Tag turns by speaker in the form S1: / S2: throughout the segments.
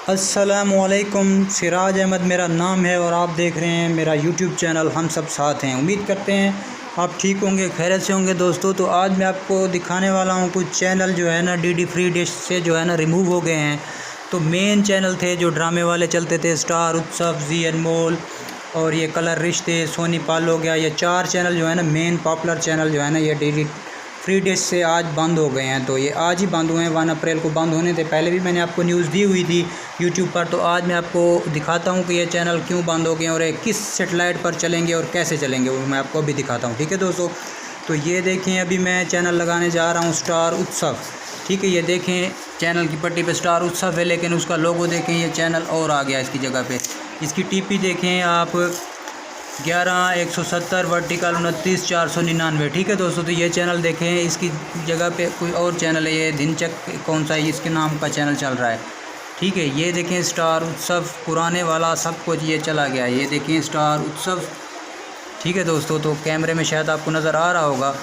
S1: अस्सलामुअलैकुम, सिराज अहमद मेरा नाम है और आप देख रहे हैं मेरा यूट्यूब चैनल हम सब साथ हैं। उम्मीद करते हैं आप ठीक होंगे, खैरियत से होंगे। दोस्तों तो आज मैं आपको दिखाने वाला हूं कुछ चैनल जो है ना डीडी फ्री डिश से जो है ना रिमूव हो गए हैं। तो मेन चैनल थे जो ड्रामे वाले चलते थे, स्टार उत्सव, जी अनमोल और ये कलर रिश्ते, सोनी पाल हो गया। ये 4 चैनल जो है ना मेन पॉपुलर चैनल जो है ना ये डीडी फ्री डिश से आज बंद हो गए हैं। तो ये आज ही बंद हुए हैं, 1 अप्रैल को बंद होने थे। पहले भी मैंने आपको न्यूज़ दी हुई थी यूट्यूब पर। तो आज मैं आपको दिखाता हूँ कि ये चैनल क्यों बंद हो गए हैं और ये किस सेटेलाइट पर चलेंगे और कैसे चलेंगे, वो मैं आपको अभी दिखाता हूँ। ठीक है दोस्तों, तो ये देखें अभी मैं चैनल लगाने जा रहा हूँ स्टार उत्सव। ठीक है, ये देखें चैनल की पट्टी पे स्टार उत्सव है, लेकिन उसका लोगो देखें ये चैनल और आ गया इसकी जगह पे। इसकी टीपी देखें आप 11 170 वर्टिकल 29 499। ठीक है दोस्तों, तो ये चैनल देखें, इसकी जगह पे कोई और चैनल है, ये दिनचक कौन सा है इसके नाम का चैनल चल रहा है। ठीक है, ये देखें स्टार उत्सव पुराने वाला सब कुछ ये चला गया। ये देखें स्टार उत्सव। ठीक है दोस्तों, तो कैमरे में शायद आपको नज़र आ रहा होगा।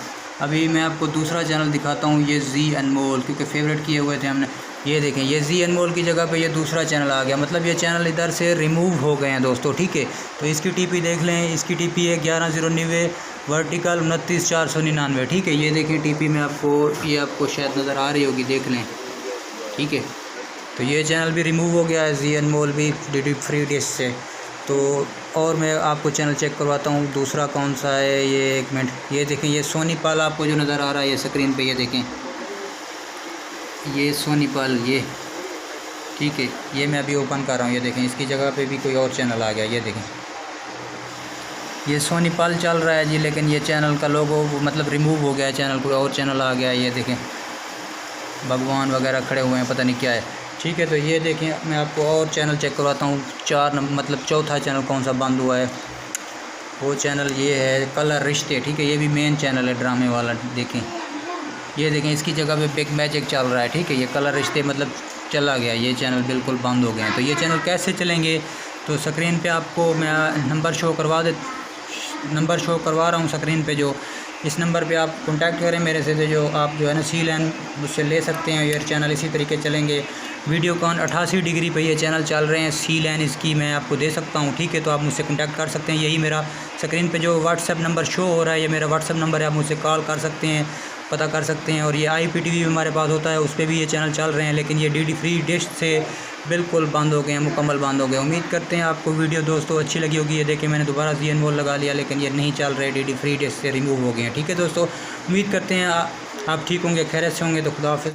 S1: अभी मैं आपको दूसरा चैनल दिखाता हूँ, ये जी अनमोल, क्योंकि फेवरेट किए हुए थे हमने। ये देखें ये जी अनमोल की जगह पे ये दूसरा चैनल आ गया, मतलब ये चैनल इधर से रिमूव हो गए हैं दोस्तों। ठीक है, तो इसकी टीपी देख लें, इसकी टीपी है 11 090 वर्टिकल 29 499। ठीक है, ये देखें टीपी में आपको, ये आपको शायद नज़र आ रही होगी, देख लें। ठीक है, तो ये चैनल भी रिमूव हो गया है, जी अनमोल भी डीडी फ्री डिश से। तो और मैं आपको चैनल चेक करवाता हूँ दूसरा कौन सा है। ये 1 मिनट, ये देखें ये सोनी पाल आपको जो नज़र आ रहा है ये स्क्रीन पे, ये देखें ये सोनी पाल ये। ठीक है, ये मैं अभी ओपन कर रहा हूँ, ये देखें इसकी जगह पे भी कोई और चैनल आ गया। ये देखें ये सोनी पाल चल रहा है जी, लेकिन ये चैनल का लोगो मतलब रिमूव हो गया है, चैनल कोई और चैनल आ गया है। ये देखें भगवान वगैरह खड़े हुए हैं, पता नहीं क्या है। ठीक है, तो ये देखें मैं आपको और चैनल चेक करवाता हूँ। 4 नंबर मतलब चौथा चैनल कौन सा बंद हुआ है, वो चैनल ये है कलर रिश्ते। ठीक है, ये भी मेन चैनल है ड्रामे वाला। देखें ये देखें इसकी जगह पे बिग मैजिक चल रहा है। ठीक है, ये कलर रिश्ते मतलब चला गया, ये चैनल बिल्कुल बंद हो गए हैं। तो ये चैनल कैसे चलेंगे, तो स्क्रीन पे आपको मैं नंबर शो करवा रहा हूँ स्क्रीन पे। जो इस नंबर पे आप कांटेक्ट करें मेरे से, तो जो आप जो है ना सी लाइन उससे ले सकते हैं। ये चैनल इसी तरीके चलेंगे। वीडियोकॉन 88 डिग्री पे ये चैनल चल रहे हैं, सी लाइन इसकी मैं आपको दे सकता हूँ। ठीक है, तो आप मुझसे कांटेक्ट कर सकते हैं। यही मेरा स्क्रीन पे जो व्हाट्सएप नंबर शो हो रहा है, ये मेरा व्हाट्सएप नंबर है, आप मुझसे कॉल कर सकते हैं, पता कर सकते हैं। और ये IPTV हमारे पास होता है, उस पर भी ये चैनल चल रहे हैं, लेकिन ये डीडी फ्री डिश से बिल्कुल बंद हो गए हैं, मुकम्मल बंद हो गए। उम्मीद करते हैं आपको वीडियो दोस्तों अच्छी लगी होगी। ये देखें मैंने दोबारा जी अनमोल लगा लिया, लेकिन ये नहीं चल रहे, डीडी फ्री डिश से रिमूव हो गए हैं। ठीक है दोस्तों, उम्मीद करते हैं आप ठीक होंगे, खैरियत से होंगे। तो खुदा हाफ़िज़।